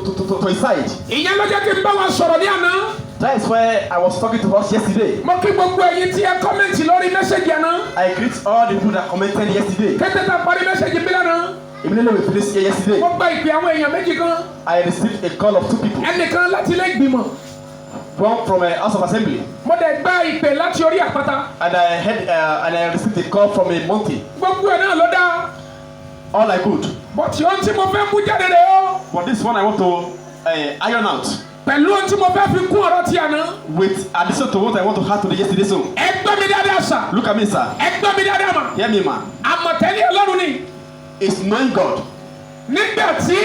to his side. Ìyẹn ló jẹ́ kí n bá wa sọ̀rọ̀ ní àná. That is why I was talking to us yesterday. Mo kí gbogbo ẹ̀yin tí ẹ kọ́mẹ̀ntì lórí mẹ́sẹ̀gì àná. I greet all the people that commented yesterday. Kété tá a parí mẹ́sẹ̀gì bí lánàá. Immediately we finished here yesterday. Mo gba ìpè àwọn èèyàn méjì kan. I received a call of 2 people. Ẹnìkan láti ilé ìgbìmọ̀. One from a house of assembly. Mo dẹ̀ gba ìpè láti orí àpáta. And I received a call from a monkey. Gbogbo ẹ̀ náà ló dá. All I could. Bọ̀tí ohun tí mo fẹ́ mú jáde rẹ̀ o. But this one I want to iron out. Pẹ̀lú ohun tí mo fẹ́ fi kún ọ̀rọ̀ tí àná. With addition to what I want to add to the yesterday song. Ẹ gbọ́ mi dáadáa sà. Look at me, sir. Ẹ gbọ́ mi dáadáa mà. Hear me, man. Àmọ̀tẹ́lẹ̀ Ọlọ́run ni. It's knowing God. Nígbà tí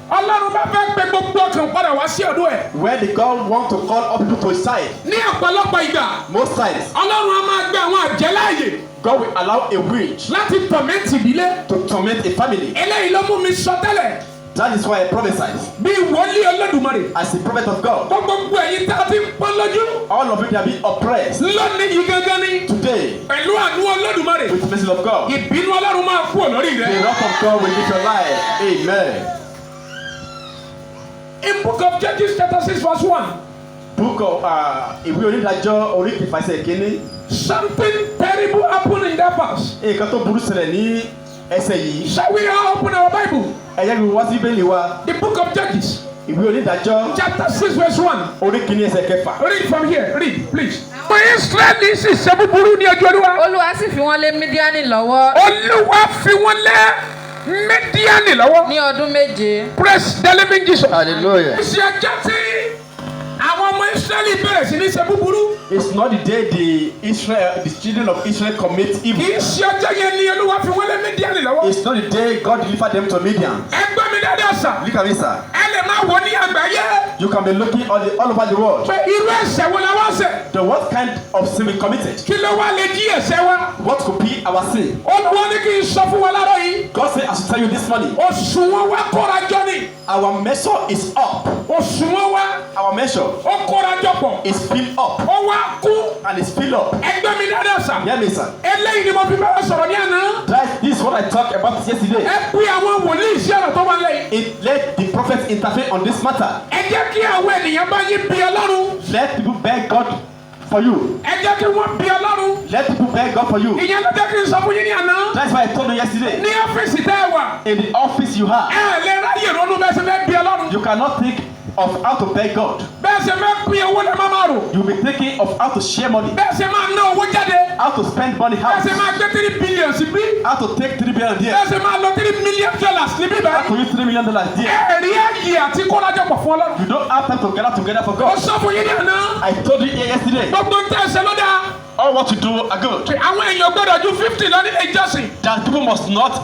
Ọlọ́run bá fẹ́ pe gbogbo ọkàn padà wá sí ọ̀dọ̀ ẹ̀. Where the God want to call all people to his side. Ní ọ̀pọ̀lọpọ̀ ìgbà. Most times. Ọlọ́run á máa gbé àwọn àjẹ́ láàyè. God will allow a witch Láti tọ̀mẹ́ntì ìdílé. to torment a family. Eléyìí ló mú mi sọ tẹ́lẹ̀. That is why I prophesied. Bí wòlíì Olódùmarè. As a prophet of God. Gbogbo ẹ̀yin tá a ti ń pọ́n lójú. All of you that be oppressed. Lónìí yìí gángan ni. Today. Pẹ̀lú àánú Olódùmarè. With the mercy of God. Ìbínú Ọlọ́run máa kú lórí rẹ. The wrath of God will leave your life. Amen. In book of Judges chapter 6 verse 1. Book of ìwé onídàájọ́ orí kẹfàṣẹ kínní. Something terrible happened in that verse. Nǹkan tó burú ṣẹlẹ̀ ní ẹsẹ̀ yìí. Shall we all open our Bible? Ẹ jẹ́ kí wọ́n wá sí Bíbélì wa. The book of Judges. Ìwé onídàájọ́. Chapter 6 verse 1. Orí kìíní ẹsẹ̀ kẹfà. Read from here. Read please. Àwọn Ísírẹ́lì sì ṣe búburú ní ojú Olúwa. Olúwa sì fi wọ́n lé Mídíánì lọ́wọ́. Olúwa fi wọ́n lé Mídíánì lọ́wọ́. Ní ọdún méje. Praise the living Jesus. Hallelujah. Ṣé ẹjẹ́ tí àwọn ọmọ Ísírẹ́lì bẹ̀rẹ̀ sí ní ṣe búburú? It's not the day the children of Israel commit evil. Kì í ṣe ọjọ́ yẹn ni Olúwa fi wọ́n lé Mídíánì lọ́wọ́. It's not the day God delivered them to Midian. Ẹ gbọ́ mi dáadáa sà. Look at me, sir. Ẹ lè máa wò ní àgbáyé. You can be looking all over the world. Pé irú ẹ̀ṣẹ̀ wo la wá ṣẹ̀? The what kind of sin we committed? Kí ló wá lè jí ẹ̀ṣẹ̀ wa? What could be our sin? Olúwa ní kí n sọ fún wa láàárọ̀ yìí. God said I should tell you this morning. Òṣùwọ̀n wa kóra jọ ni. Our measure is up. Òṣùwọ̀n wa Our measure ó kóra jọ pọ̀. is filled up Ó wá kú. and is filled up. Ẹgbẹ́ mi dáadáa sà. Hear me, sir. Eléyìí ni mo fi bá wa sọ̀rọ̀ ní àná. This is what I talked about yesterday. Ẹ pín àwọn wòlíì sí ọ̀rọ̀ tó wà lẹ́yìn. Let the prophets intervene on this matter. Ẹ jẹ́ kí àwọn ènìyàn bá yín bí Ọlọ́run. Let people beg God for you. Ẹ jẹ́ kí wọ́n bí Ọlọ́run. Let people beg God for you. Ìyẹn ló jẹ́ kí n sọ fún yín ní àná. That's why I told you yesterday. Ní ọ́fíìsì tẹ́ ẹ wà. In the office you have, Ẹ lè ráyè ronú bẹ́ẹ̀ ṣe fẹ́ bí Ọlọ́run. you cannot think of how to beg God. Bẹ́ẹ̀ ṣe fẹ́ pín owó lẹ́ máa máa rò. You'll be thinking of how to share money, Bẹ́ẹ̀ ṣe máa ná owó jáde. how to spend money, Bẹ́ẹ̀ ṣe máa gbé 3 billion sí bí. how to take $3 billion Bẹ́ẹ̀ there, ṣe máa lọ $3 million níbí how to báyìí. use $3 million there. Ẹ̀rí ẹ̀yẹ àti kórajọpọ̀ fún Ọlọ́run. You don't have time to gather together for Ó God. sọ fún yín ní àná. I told you here yesterday. Gbogbo ń tẹ́ ẹsẹ̀ ló dáa. All what you do are good. Àwọn èèyàn gbọ́dọ̀ ju 50 lọ nílé ìjọsìn. That people must not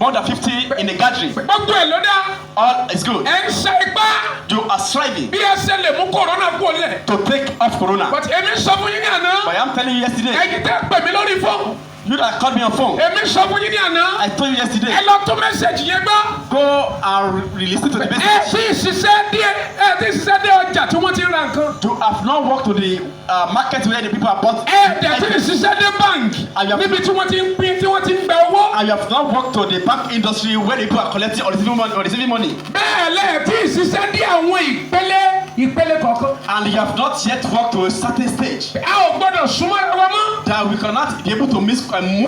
more than 50 in a gathering. Gbogbo ẹ̀ ló dáa. All is good. Ẹ ń ṣe ipá. You are striving Bí ẹ ṣe lè mú kòrónà kú lẹ̀. to take off corona. But èmi sọ fún yín ní àná. But I am telling you yesterday, Ẹ̀yin tẹ́ pè mí lórí fóònù. you that called me on phone, Èmi sọ fún yín ní àná. I told you yesterday, Ẹ lọ tún mẹ́sẹ̀gì yẹn gbọ́. go and release it to the Ẹ business. sì ṣiṣẹ́ díẹ̀ ẹ ti ṣiṣẹ́ dé ọjà tí wọ́n ti ń ra nǹkan. You have not walked to the market where the people are bought. Ẹ dẹ̀ ti ṣiṣẹ́ dé báǹkì níbi tí wọ́n ti ń pín tí wọ́n ti ń gba owó. And you have not walked to the bank industry where the people are collecting or receiving money. Bẹ́ẹ̀ lẹ̀ tí ṣiṣẹ́ dé àwọn ìpele kọ̀ọ̀kan. And you have not yet walked to a certain stage A ò gbọ́dọ̀ súnmọ́ ara wa mọ́. that we cannot be able to move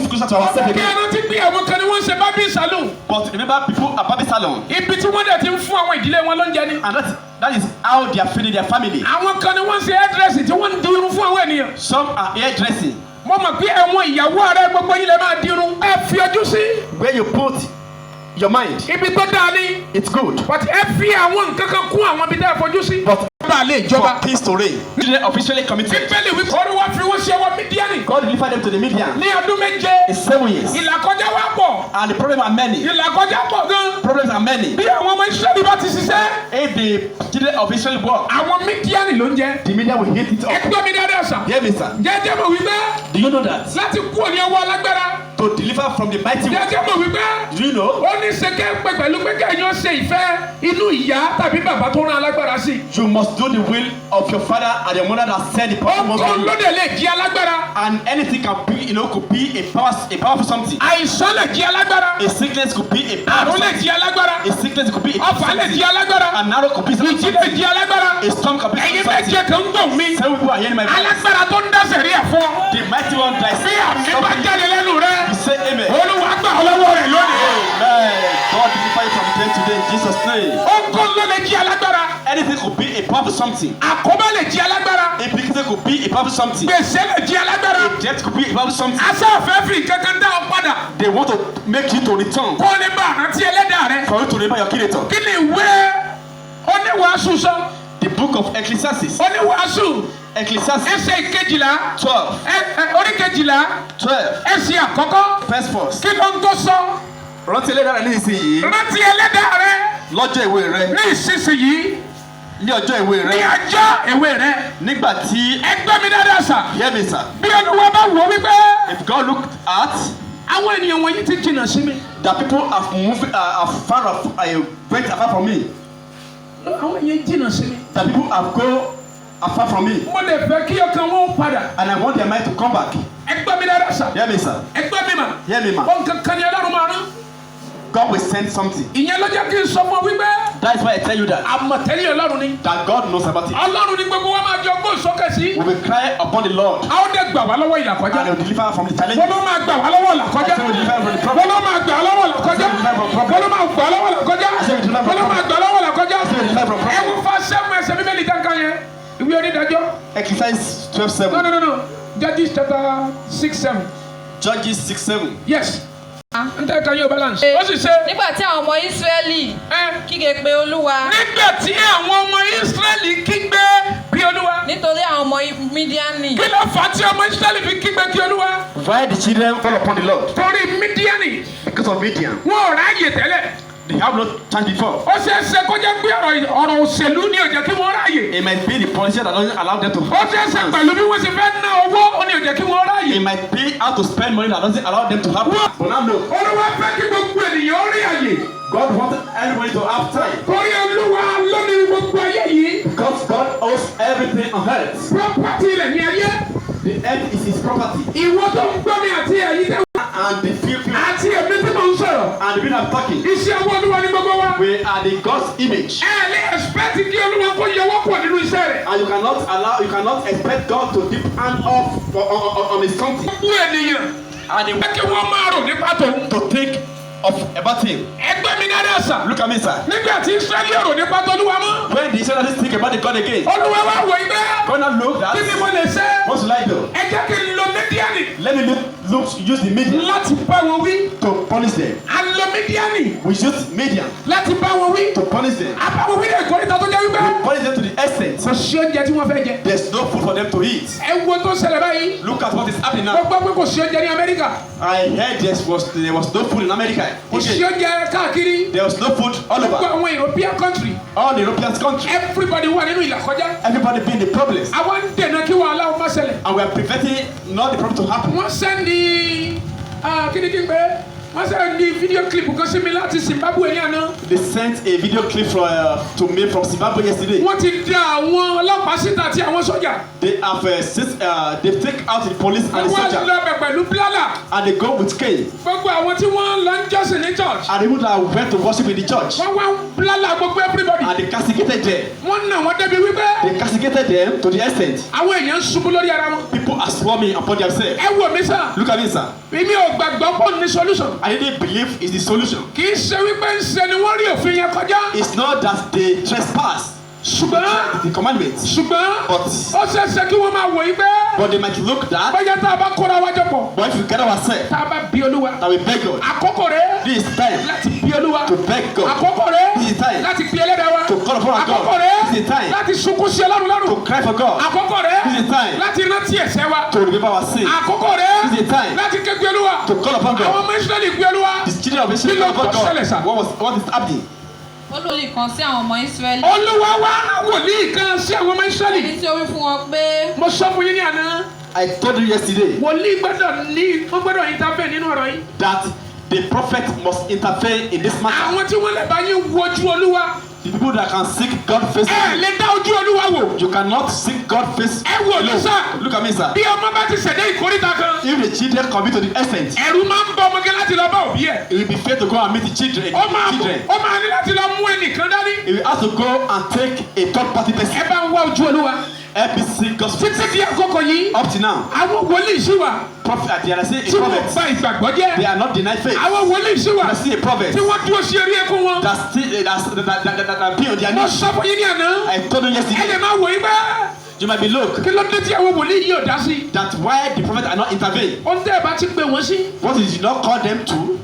closer to ourselves Kí again. ẹnu ti gbé àwọn kan ni wọ́n ń ṣe bábí saloon. But remember, people are Barbie salon, Ibi tí wọ́n dẹ̀ ti ń fún àwọn ìdílé wọn lóúnjẹ ni. and that is how they are feeding their family. Àwọn kan ni wọ́n ń ṣe hairdressing tí wọ́n ń di irun fún àwọn ènìyàn. Some are hairdressing, Mo mọ̀ pé ẹ̀wọ̀n ìyàwó ààrẹ gbogbo yín lè máa di irun. Ẹ fi ojú sí. where you put your mind. Ibi tó dáa ni. It's good. But ẹ fi àwọn nǹkan kan kún àwọn ibi tẹ́ ẹ fojú sí. But Bá a lè jọba. for peace to reign, they officially committed. Bíbélì wí kọ́ ló wá fi wọ́n ṣe ọwọ́ Mídíánì. God delivered them to the Midian Ní ọdún méje. in 7 years. Ìlàkọjá wá pọ̀. And the problem are many. Ìlàkọjá pọ̀ gan. Problems are many. Bí àwọn ọmọ Ísírẹ́lì bá ti ṣiṣẹ́. If the children of Israel work, Àwọn Mídíánì ló ń jẹ. the Midian will hit it Ẹ up. gbọ́ mi dáadáa sà. Hear me, sir. Jẹ́jẹ́ mọ̀ wípé Do you know that? láti kú òní ọwọ́ alágbára. to deliver from the mighty one. Jẹ́jẹ́ mọ̀ wípé. Do you know? Ó ní ṣe pé pẹ̀lú pé kẹ́yìn ṣe ìfẹ́ inú ìyá tàbí bàbá tó rán alágbára sí. You must do the will of your father and your mother that send the person. Ọkọ lóde lè jí alágbára. And anything can be, could be a powerful something. Àìsàn lè jí alágbára. A sickness could be a powerful Àrùn lè something. jí alágbára. A sickness could be a Ọfà lè jí alágbára. An arrow could be something. Ìjì lè jí alágbára. A storm could be Ẹ̀yin something. méje kan ń gbọ̀n mi. Some people are hearing my voice. Alágbára tó ń dá sẹ̀ríà fún ọ. The mighty one that is Bí àmì bá jáde lẹ́nu You rẹ. say amen. Olúwa gbà ọ́ lọ́wọ́ rẹ̀ lónìí. Amen. God deliver you from day to day in Jesus' name. Ọkọ ló lè jí alágbára. Anything could be a powerful something. Àkóbá lè jí alágbára. Implication could be a powerful something. Gbèsè lè jí alágbára. Death could be a powerful something. Asáfẹ́ fi kankan dá ọ padà. They want to make you to return. Kó lè bá àrántí ẹlẹ́dàá rẹ. For you to remember your creator. Kí ni ìwé oníwàásù sọ? The book of Ecclesiastes. Oníwàásù Ecclesiastes ẹsẹ̀ ìkejìlá. 12. Orí kejìlá. 12. Ẹsẹ̀ àkọ́kọ́. First verse. Kí ló ń tó sọ? Rántí ẹlẹ́dàá rẹ ní ìsinyìí. Rántí ẹlẹ́dàá rẹ Lọ́jọ́ ìwé rẹ. ní ìsinsìnyí. Ní ọjọ́ ìwé Ní rẹ. ọjọ́ èwe rẹ. Nígbà tí Ẹgbẹ́ mi dáadáa sà. hear me sir. Bí Olúwa bá wò wípé If God looked at àwọn ènìyàn wọ̀nyí ti jìnnà sí mi. that people have moved went afar from me. Àwọn ènìyàn jìnnà sí mi. That people have gone afar from me. Mo lè fẹ́ kí ọkàn wọn padà. And I want their mind to come back. Ẹgbẹ́ mi dáadáa sà. Hear me sir. Ẹgbẹ́ mi mà. Hear me ma. Ohun kankan ni Ọlọ́run máa rán. God will send something. Ìyẹn ló jẹ́ kí n sọ fún ọ wípé That is why I tell you that. àmọ̀tẹ́lẹ̀ Ọlọ́run ni. That God knows about it. Ọlọ́run ni gbogbo wa máa jọ gbó sókè sí. We will cry upon the Lord. A ó dẹ̀ gbà wá lọ́wọ́ ìlàkọjá. And He will deliver us from the Wọ́n challenges. ló máa gbà wá lọ́wọ́ ìlàkọjá. I say we deliver from the Wọ́n problem. ló máa gbà wá lọ́wọ́ ìlàkọjá. Wọ́n ló máa gbà wá lọ́wọ́ ìlàkọjá. Wọ́n ló máa gbà lọ́wọ́ ìlàkọjá. Ẹ wo fa sẹ́mu ẹsẹ̀ bíbélì kankan yẹn. Ìwé onídàájọ́. Ecclesiastes 12:7. No. Judges chapter 6-7. Judges 6:7. Yes. N tẹ́ ka yóò balance. Ó sì ṣe. Nígbà tí àwọn ọmọ Ísírẹ́lì kígbe pé Olúwa. Nígbà tí àwọn ọmọ Ísírẹ́lì kígbe bí Olúwa. Nítorí àwọn ọmọ Mídíánì. Kí ló fà á tí ọmọ Ísírẹ́lì fi kígbe kí Olúwa? Why the children fall upon the Lord? Torí Mídíánì. Because of Midian. Wọn ò ráàyè tẹ́lẹ̀. They have no chance before. Ó ṣeé ṣe kó jẹ́ pé ọ̀rọ̀ òṣèlú ni ó jẹ́ kí wọ́n ráàyè. It might be the policy that doesn't allow them to Ó ṣeé ṣe have pẹ̀lú bí wọ́n ṣe fẹ́ ná owó ó ní ó jẹ́ kí wọ́n ráàyè. It might be how to spend money that doesn't allow them to have. But now no. Olúwa fẹ́ kí gbogbo ènìyàn ó rí àyè. God wanted everybody to have time. Torí Olúwa ló ní gbogbo ayé yìí. Because God owns everything on earth. Property rẹ̀ ní ayé. The earth is His property. Ìwọ tó ń gbọ́ mi àti ẹ̀yin tẹ́ And the people àti èmi tí mò ń sọ̀rọ̀. and the people I'm talking. Iṣẹ́ owó Olúwa ní gbogbo wa. We are the God's image. Ẹ lè expect kí Olúwa kó yọwọ́ pọ̀ nínú iṣẹ́ rẹ̀. And you cannot expect God to dip hand off on His something. Gbogbo ènìyàn. And Ẹ kí wọ́n máa rò nípa tòun. to think of about Him. Ẹgbẹ́ mi dáadáa sà. Look at me, sir. Nígbà tí Ísírẹ́lì rò nípa tolúwa mọ́. When the Israelites think about the God again, Olúwa wá wò ibẹ̀. God now look Kí ni that. mo lè ṣe? What should I do? Ẹ jẹ́ kí n lo Mídíánì. Let me use the medium Láti bá wọn wí. to punish them. A lo Mídíánì. We use medium Láti bá wọn wí. to punish them. A bá wọn wí lè kórìíta tó jẹ́ wípé. Punish them to the extent Kò sí oúnjẹ tí wọ́n fẹ́ jẹ. there's no food for them to eat. Ẹ wo tó ṣẹlẹ̀ báyìí. Look at what is happening Mo now. gbọ́ pé kò sí oúnjẹ ní Amẹ́ríkà. I heard there was no food in America. Kò sí Okay. oúnjẹ káàkiri. There was no food all Gbogbo over. àwọn European country. All the European countries. Everybody wà nínú ìlàkọjá. Everybody being the problems. Àwọn ń dènà kí wàhálà ó má ṣẹlẹ̀. And we are preventing not the problem to happen. Wọ́n sẹ́ndì kíni kí n pé wọ́n sẹ́ndì fídíò clip kan sí mi láti Zimbabwe ní àná. They sent a video clip to me from Zimbabwe yesterday. Wọ́n ti dá àwọn ọlọ́pàá síta àti àwọn sójà. They have they take out the police and the Wọ́n soldier lọ bẹ̀ pẹ̀lú blálà. and they go with cane. Gbogbo àwọn tí wọ́n lọ ń jọ́sìn ní church. And the people that went to worship in the church Wọ́n wá ń blálà gbogbo everybody. and they castigated them. Wọ́n nà wọ́n débi wípé They castigated them to the extent àwọn èèyàn ń ṣubú lórí ara wọn. people are swarming upon themselves. Ẹ wò mí sà. Look at me, sir. Èmi ò gbàgbọ́ pọ̀ ní solution. I didn't believe is the solution. Kì í ṣe wípé ń ṣe ni wọ́n rí òfin yẹn kọjá. It's not that they trespass Ṣùgbọ́n the commandments, ṣùgbọ́n but ó ṣe é ṣe kí wọ́n máa wò yí pé they might look that. bóyá tá a bá kóra wájọ pọ̀. But if we gather ourselves, Tá a bá bí Olúwa. that we beg God, Àkókò rẹ̀ this is time láti bí Olúwa. to beg God, Àkókò rẹ̀ This is time. láti bí Ẹlẹ́dàá wa. to call upon our Àkókò God. rẹ̀ This is time láti sunkún sí Ọlọ́run lọ́rùn. to cry for God, Àkókò rẹ̀ This is time. láti rántí ẹ̀ṣẹ̀ wa. to remember our sin, Àkókò rẹ̀ This is time. láti ké gbé Olúwa. to call upon Àwọn God. ọmọ Ísírẹ́lì gbé Olúwa. The children of Israel Kí ló call upon kọ́ ṣẹlẹ̀ sà? God. What is happening? Olórí kan sí àwọn ọmọ Ísírẹ́lì. Olúwa wá wòlíì kan sí àwọn ọmọ Ísírẹ́lì. Ẹni tí ó wí fún wọn pé Mo sọ fún yín ní àná. I told you yesterday wòlíì gbọ́dọ̀ intervene nínú ọ̀rọ̀ yìí. that the prophet must interfere in this matter. àwọn tí wọ́n lè bá yín wojú Olúwa. The people that can seek God face. lè dá ojú Olúwa wò. You cannot seek God face. wò ní sá. Look at me, sir. bí ọmọ bá ti ṣẹ̀dá ìkórìtà kan. If the children commit to the essence, ẹ̀rù máa ń bọ ọmọge láti lọ bá òbí ẹ̀. it will be fair to go and meet the children. ó máa ní láti lọ mú ẹnìkan dání. He will have to go and take a third party person. ẹ bá ń wá ojú Olúwa. Help me seek God's face. títí di àkókò yìí. Up to now, àwọn wòlíì sí wa. prophet, they are saying a tí wọ́n prophet. bà ìgbàgbọ́ jẹ́. They are not denied faith. àwọn wòlíì sí wa. They are still a prophet. tí wọ́n dúró sí orí ẹkún wọn. That still that appear on their mo knees. sọ fún yín ní àná. I told you ẹ lè yesterday. máa wò yín bẹ́ẹ̀. You might be look kí ló dé tí àwọn wòlíì yìí ò dá sí. that why the prophet are not intervene. ohun tẹ́ ẹ bá ti pè wọ́n sí. What did you not call them to?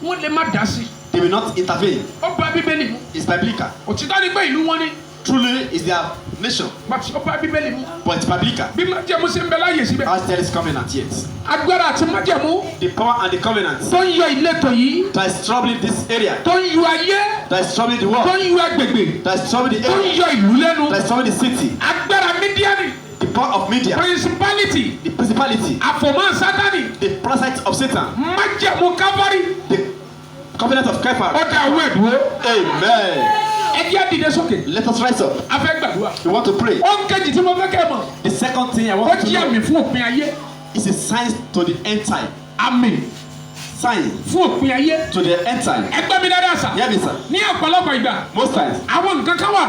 wọ́n lè má dá sí. They will not intervene. ó bá Bíbélì mu. It's biblical. òtítọ́ ni pé ìlú wọn ni. Truly, is their nation, ó bá Bíbélì mu. but it's biblical. bí májẹ̀mú ṣe ń bẹ láàyè síbẹ̀. As there is covenant yet. agbára àti májẹ̀mú. The power and the covenant tó ń yọ ìletò yìí. that is troubling this area, tó ń yọ ayé. that is troubling the tó world, ń yọ agbègbè. that is troubling the tó ń area, yọ ìlú lẹ́nu. that is troubling the city, agbára mídíánì. the power of media, principality. the principality, àfòmọ́ sátánì. the parasite of Satan, májẹ̀mú Calvary. the covenant of Kepha. ó dá owó ẹ̀dúró. Amen. ẹ jẹ́ dìde sókè. Let us rise up. a fẹ́ gbàdúrà. We want to pray. ó ń kejì tí mo fẹ́ kẹ́ mọ̀. The second thing I ó want to jẹ́ know àmì fún òpin ayé. is a sign to the end time. àmì Sign fún òpin ayé. to the end time. ẹ gbọ́ mi dáadáa sà. Hear me, sir. ní ọ̀pọ̀lọpọ̀ ìgbà. Most times, àwọn nǹkan kan wà.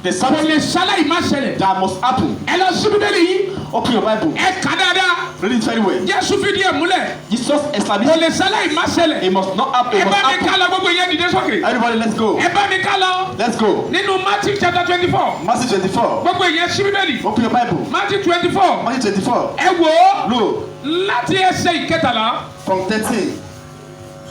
there's kò something lè ṣaláì má ṣẹlẹ̀. that must happen. ẹ lọ sí Bíbélì yìí. Open your Bible. ẹ kà dáadáa. Read it very well. Jésù fìdí ẹ̀ múlẹ̀. Jesus kò established lè ṣaláì má ṣẹlẹ̀. it must not happen. ẹ It must bá mi ká happen. lọ gbogbo yẹn dìde sókè. Everybody, let's go. ẹ bá mi ká lọ. Let's go. nínú Matthew chapter 24. Matthew 24. gbogbo yẹn sí Bíbélì. Open your Bible. Matthew 24. Matthew 24. ẹ wò ó. Look, láti ẹsẹ̀ ìkẹtàlá. from 13.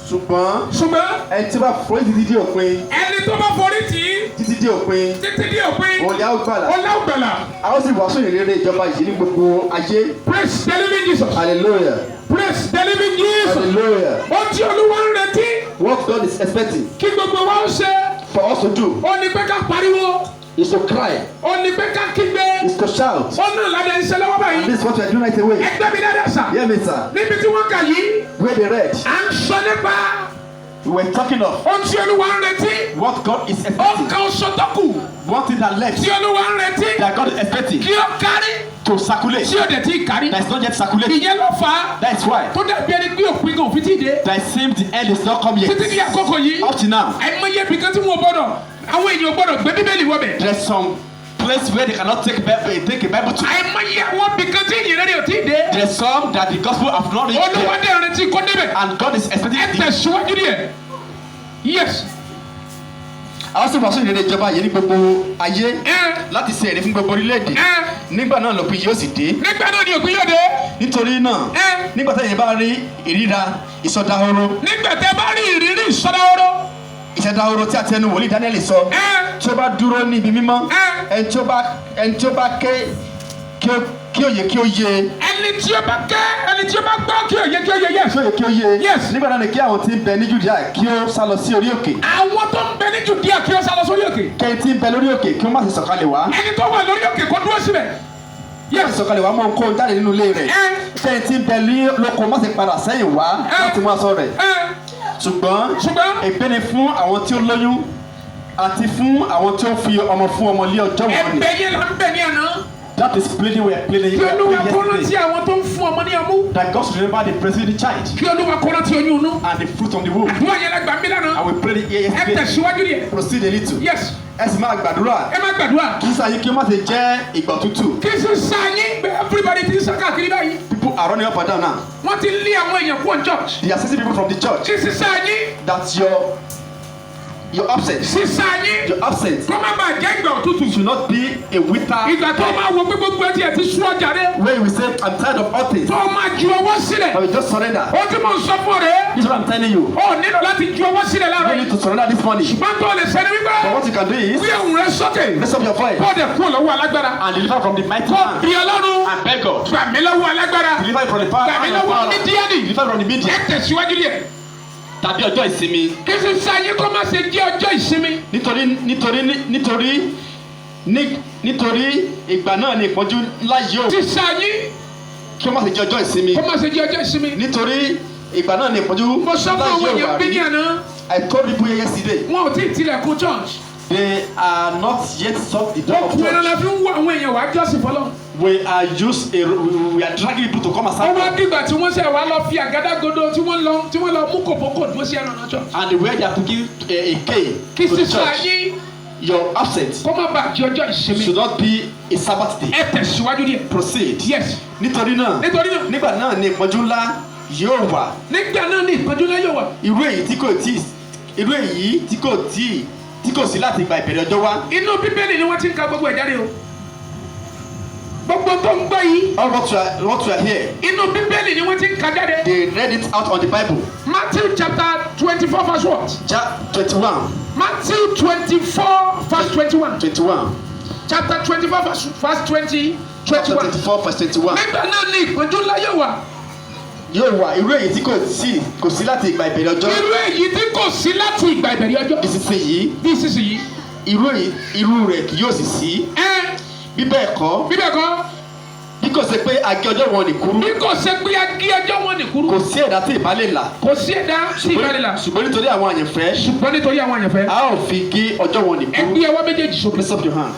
Ṣùgbọ́n ṣùgbọ́n ẹni tí ó bá forí títí dé òpin, ẹni tó bá forí tì í títí dé òpin, títí dé òpin. òun ni a ó gbàlà. ọlọ́gbẹ̀là. A ó sì wàásù ìrere ìjọba yìí ní gbogbo ayé. Praise the living Jesus. Hallelujah. Praise the living Jesus. Hallelujah. ó tí Olúwa ń retí What God is expecting kí gbogbo wa ó ṣe. for us to do ó ní pé ká pariwo. is to cry, ó ní pé ká kígbe. is to shout. ó náà ládàá iṣẹ́ lọ́wọ́ báyìí. This is what we are doing right away. ẹgbẹ́ mi dáadáa sà. Hear me, sir. níbi tí wọ́n kà yìí. Where they read, à ń sọ nípa we were talking of ó tí Olúwa ń retí. what God is ó expecting. kan oṣù tó kù. One thing that left tí Olúwa ń retí. that God is expecting kí ó kárí. to circulate tí ó dẹ̀ tí ì kárí. that is not yet circulating. ìyẹn ló fà á. That is why tó dàbí ẹni pé òpin gan òfin tí ì dé. that seems the end is not come yet. títí di àkókò yìí. Up to now, àìmọye ibì kan tí wọn gbọ́dọ̀ àwọn èèyàn gbọ́dọ̀ gbé Bíbélì wọbẹ̀. there's some place where they cannot take a Bible to. àìmọye àwọn ibì kan tí ìyẹn rẹ̀ ò tí ì dé. There's some that the gospel have not reached Olúwa there, dẹ̀ retí kó débẹ̀. and God is expecting ẹ it. tẹ̀síwájú díẹ̀. yes. A ó sì wàásù ìrere ìjọba yìí ní gbogbo ayé ẹ láti ṣe èrè fún gbogbo orílẹ̀-èdè. ẹ Nígbà náà lòpin yóò sì dé. nígbà náà ni òpin yóò dé. Nítorí náà, ẹ nígbà tẹ́yìn bá rí ìríra ìsọdahoro nígbà tẹ́ bá rí ìrírí ìsọdahoro. ìsọdahoro tí a ti ẹnu wòlíì Daniel sọ, ẹ tí ó bá dúró ní ibi mímọ́, ẹ ẹni tí ó bá ké kí ó yé kí ó yé. ẹni tí ó bá kẹ́ ẹni tí ó bá gbọ́ kí òye kí òye yes. Kí ó yé kí ó yé. Yes. Nígbà náà ni kí àwọn tí ń bẹ ní Jùdíà kí ó sá lọ sí orí òkè. àwọn tó ń bẹ ní Jùdíà kí ó sá lọ sórí òkè. Kẹ́yìn tí ń bẹ lórí òkè kí ó má sì sọ̀kalẹ̀ wá. ẹni tó wà lórí òkè kó dúró síbẹ̀. Má sì sọ̀kalẹ̀ wá mọ́ nǹkan jáde nínú ilé rẹ̀. ẹ Kẹ́yìn tí ń bẹ ní lóko má sì padà sẹ́yìn wá láti mú aṣọ rẹ̀. ẹ Ṣùgbọ́n ègbé ni fún àwọn tí ó lóyún àti fún àwọn tí ó fi ọmọ fún ọmọ lé ọjọ́ wọn ni. ẹgbẹ́ yẹn là ń bẹ̀ ní àná. That is pleading we are pleading kí Olúwa kó rántí yesterday. àwọn tó ń fún ọmọ ní ọmú. That God should remember the breast of the child kí Olúwa kó rántí oyún inú. and the fruit of the womb. àdúrà yẹn la gbà mí lánàá. And we prayed it here ẹ yesterday. tẹ̀síwájú díẹ̀. Proceed a little. yes. Ẹ sì máa gbàdúrà. ẹ má gbàdúrà. Kì í sáyé kí ó má ṣe jẹ́ ìgbà òtútù. kí sísá yín gbé everybody ti ń sá káàkiri báyìí. People are running up and down now. wọ́n ti lé àwọn èèyàn kúrò ní church. They are sending people from the church. kí sísá yín. That your absence, sísá yín. your absence kó má bàa jẹ́ ìgbà òtútù. should not be a winter ìgbà tó máa wo pé gbogbo ẹ tiẹ̀ ti sún ọjà rẹ. where you will say, I'm tired of all things. tó máa ju ọwọ́ sílẹ̀. I will just surrender. ó tí mo sọ fún ọ rẹ̀. This is what I'm telling you. ó nílò láti ju ọwọ́ sílẹ̀ You láàárọ̀ need yìí. to surrender this morning. ṣùgbọ́n tó lè sẹ́ni But wípé. what you can do is gbé ohùn rẹ sókè. raise up your voice kó dẹ̀ kúrò lọ́wọ́ alágbára. and deliver from the mighty kó hand bí Ọlọ́run. and beg God. gbà mí lọ́wọ́ alágbára. Deliver from the power gbà mí and the lọ́wọ́ power. mídíánì. Deliver from the media. ẹ tẹ̀síwájú díẹ̀. Tàbí ọjọ́ ìsinmi. kí sísá yín kó má ṣe jẹ́ ọjọ́ ìsinmi. Nítorí ìgbà náà ni ìpọ́njú ńlá yóò. sísá yín kí ó má ṣe jẹ́ ọjọ́ ìsinmi. kó má ṣe jẹ́ ọjọ́ ìsinmi. nítorí ìgbà náà ni ìpọ́njú mo sọ fún àwọn èèyàn bí ní àná. I told people yesterday. wọn ò tí ì tilẹ̀kùn church. They are not yet solved the door of òkú ẹran la church. fi ń wọ àwọn èèyàn wá jọ́sìn fọlọ́. We are dragging people to come and serve ọwọ́ God. dìgbà tí wọ́n ṣe wá lọ fi àgádágodo tí wọ́n lọ mú kòbókò dúró sí ẹran náà church. And where they are taking a key kí to the sísọ church. ayé Your absence kó má bàa di ọjọ́ ìsinmi. should not be a Sabbath day. ẹ tẹ̀síwájú díẹ̀. Proceed. yes. Nítorí náà nígbà náà ni ìpọ́njú ńlá yóò wà. nígbà náà ni ìpọ́njú ńlá yóò wà. Irú èyí tí kò sí láti gba ìbẹ̀rẹ̀ ọjọ́ wá. inú bíbélì ni wọ́n ti ń ka gbogbo ẹ̀ jáde o. gbogbo tó ń gbọ́ yìí. All what you are here. inú bíbélì ni wọ́n ti ń ka jáde. They read it out on the Bible. Matthew chapter 24 verse what? 21. Matthew 24 verse 21. 21. Chapter 24 verse 20. Chapter 24 verse 21. nígbà náà ni ìpọ́njú ńlá yóò wà. Yóò wà irú èyí tí kò sí láti ìgbà ìbẹ̀rẹ̀ ọjọ́. irú èyí tí kò sí láti ìgbà ìbẹ̀rẹ̀ ọjọ́. Nísinsìnyí. Irú rẹ̀ kì yóò sì sí. Bí bẹ́ẹ̀ kọ́. Bí kò ṣe pé agé ọjọ́ wọn ní kúrú. Kò sí ẹ̀dá tí ìbá lè là. Ṣùgbọ́n nítorí àwọn àyànfẹ́. A ó fi gé ọjọ́ wọn ní kúrú. ẹgbẹ́ ọwọ́ méjèèjì sókè. Raise up your hand.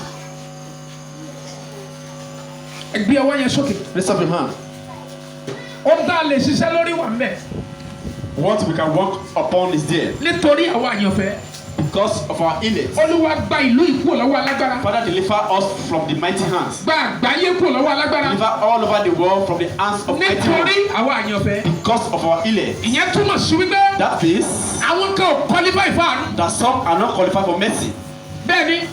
ẹgbẹ́ ọwọ́ yẹn sókè. Raise up your hand. ó dá lè ṣiṣẹ́ lórí wa mẹ́. What we can work upon is there. nítorí àwọn àyànfẹ́. Because of our elect. Olúwa gba ìlú ìkúrò lọ́wọ́ alágbára. Father, deliver us from the mighty hands. gba àgbáyé kúrò lọ́wọ́ alágbára. Deliver all over the world from the hands of mighty hands. nítorí àwọn àyànfẹ́. Because of our elect. ìyẹn túmọ̀ sí wípé. That is. àwọn kan ò qualify fún àánú. That some are not qualified for mercy. bẹ́ẹ̀ni.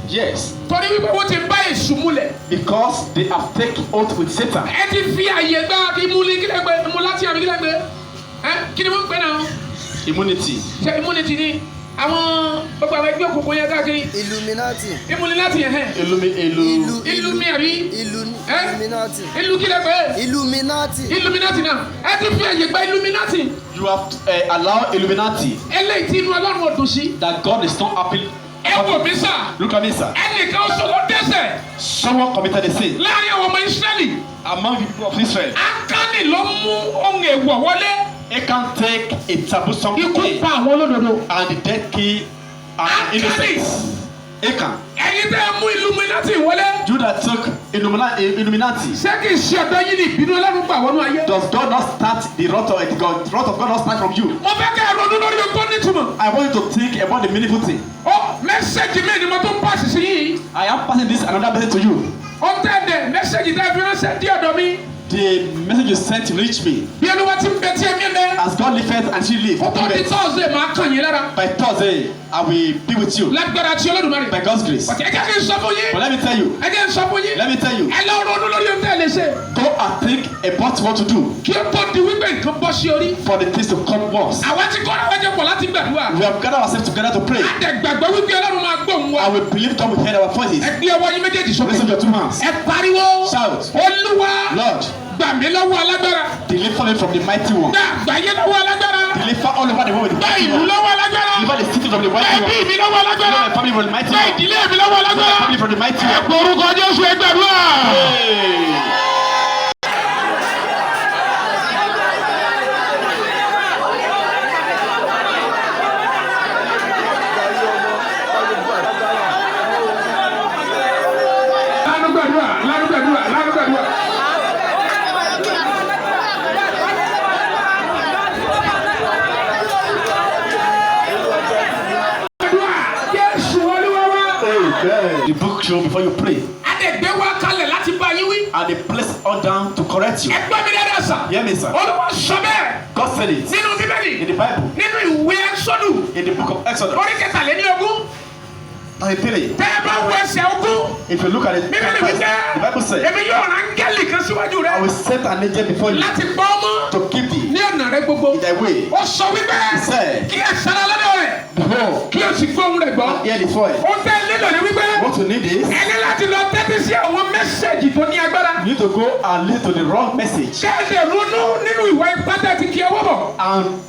Yes. torí wípé wọ́n ti bá èṣù múlẹ̀. Because they have taken oath with Satan. ẹ ti fi àyè gba ìmúlẹ̀ kílẹ̀gbẹ́ ìmúláti àbí kílẹ̀gbẹ́ kí ni wọ́n ń pè náà. Immunity. ṣe immunity ni àwọn gbogbo àwọn ẹgbẹ́ òkùnkùn yẹn káàkiri. Illuminati. Illuminati yẹn hẹ. Illumi àbí. Illuminati. Ìlú kílẹ̀gbẹ́. Illuminati náà ẹ ti fi àyè gba Illuminati. You have allowed Illuminati. eléyìí tí inú Ọlọ́run ò dùn sí. That God is not happy. ẹ wò mí sà. Look at me, sir. ẹnìkan sọ̀rọ̀ dẹ́ṣẹ̀. Someone committed a sin. láàrin àwọn ọmọ Ísírẹ́lì. Among the people of Israel. Ákánì ló mú ohun èèwọ̀ wọlé. It can take a taboo song to ikú play. pa àwọn olódodo. And the dead key are innocent. Achan. ẹ̀yin tẹ́ ẹ mú Illuminati wọlé. You that took Illuminati. ṣé kìí ṣe ọ̀dọ́ yín ní ìbínú Ọlọ́run gbà wọnú ayé. Does God not start the wrath of God? The wrath of God not start from you. mo fẹ́ kẹ́ ẹ ronú lórí ohun tó nítumọ̀. I want you to think about the meaningful thing. ó mẹ́sẹ̀gì mi ni mo tún pàṣẹ sí yìí. I am passing this another message to you. ó tẹ́ dẹ̀ mẹ́sẹ̀gì tẹ́ fi ránṣẹ́ dí ọ̀dọ̀ mi. The message you sent to reach me. bí Olúwa ti ń bẹ tí ẹ̀mí mẹ́. As God liveth and she live. ó tó di Thursday máa kàn yín lára. By Thursday, I will be with you. lágbára tí Olódùmarè. By God's grace. ọ̀kẹ́ ẹ jẹ́ kí n sọ fún yín. But let me tell you. ẹ jẹ́ n sọ fún yín. Let me tell you. ẹ lọ ronú lórí ohun tẹ́ ẹ lè ṣe. Go and think about what to do. kí ó tó di wípé nǹkan bọ́ sí orí. For the things to come worse. àwa ti kọ́ àwọn ẹ̀jẹ̀ pọ̀ láti gbàdúrà. We have gathered ourselves together to pray. a dẹ̀ gbàgbọ́ wípé Ọlọ́run máa gbóhùn wa. I will believe God will hear our voices. ẹ gbé ọwọ́ yín méjèèjì sókè. Raise up your two hands. ẹ pariwo. Shout. Olúwa. Lord. gbà mí lọ́wọ́ alágbára. Deliver me from the mighty one. gbà àgbáyé lọ́wọ́ alágbára. Deliver all over the world with the gbà mighty ìlú one. lọ́wọ́ alágbára. Deliver the city from the mighty gbà one. ẹbí mi lọ́wọ́ alágbára. Deliver my family from the mighty gbà one. ìdílé mi lọ́wọ́ Deliver my alágbára. family from the mighty one. orúkọ Jésù ẹ gbàdúrà. The book show before you pray. Adẹ̀gbẹ́ wa kalẹ̀ láti bá yín wí. And they place all down to correct you. Ẹgbẹ́ mi dáadáa sà. Hear me, sir. Olúwa sọ bẹ́ẹ̀. God said it. Nínú Bíbélì. In the Bible. Nínú ìwé Ẹ́sọ́dù. In the book of Exodus. Orí kẹtàlélógún. 33. Tẹ́ ẹ bá wo ẹsẹ̀ ogún. If you look at it, Bíbélì wí pé. the Bible says, Èmi yóò rán áńgẹ́lì kan síwájú I rẹ. will set an angel before you Láti gbọ́ ọmọ. to keep thee Ní ọ̀nà rẹ gbogbo. in thy way. Ó sọ wípé. He said, Kí ẹ sara lọ́dọ̀ rẹ̀. behold, Kí o sì gbọ́ ohùn rẹ̀ gbọ́. hear the voice. Ó tẹ́ nílò ní wípé. What you need is, Ẹ ní láti lọ tẹ́tí sí àwọn mẹ́sẹ̀gì tó ní agbára. you need to go and lead to the wrong message Kẹ́ẹ̀dẹ̀ ronú nínú ìwà ipá tẹ́ ti kí ẹ wọ́bọ̀. and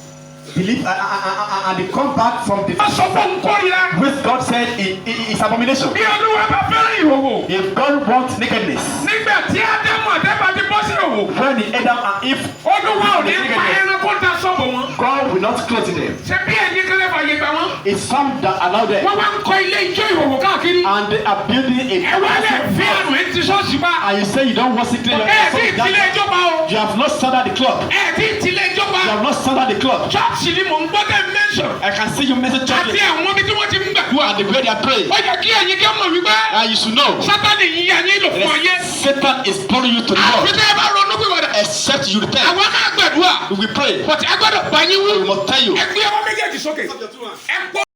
believe and they come back from the Wọ́n sọ fún nkórira. which God said is abomination. Bí Olúwa bá fẹ́ràn ìhòòhò. If God wants nakedness, Nígbà tí Ádámù àtẹ́fà ti bọ́ sínú wò. When the Adam and Eve, Olúwa ò ní pa ẹranko ta sọ́bọ̀ wọn. God will not clothe them. Ṣé bí ẹni kẹlẹ́ fàyè gbà wọ́n? It's some that allow them. Wọ́n wá ń kọ́ ilé ijó ìhòòhò káàkiri. And they are building a Ẹ wá lè fi àrùn ẹ̀ ti ṣọ́ọ̀ṣì bá. and you say you don't want to clean your Ẹ ti tilé ijó pa o. You have not started the club. Ẹ ti tilé ijó pa. You have not started the club. Ṣọ́ọ̀ṣì ni mò ń gbọ́ tẹ̀ mẹ́sàn. I can see you message church Àti àwọn ibi tí wọ́n ti ń gbàdúrà. and the way they are praying. Ó yẹ kí ẹ̀yin kí ó mọ̀ wípé. And you should know Sátánì yìí yà yín lò fún ọyẹ́. Satan is pulling you to the Àfi Lord tẹ́ ẹ bá ronú pìwàdà. except you repent. Àwọn náà gbàdúrà. We will pray. Bọ̀tí ẹ gbọ́dọ̀ bá yín wí. We must tell you. Ẹ gbé ọwọ́ méjèèjì sókè. Ẹ gbọ́.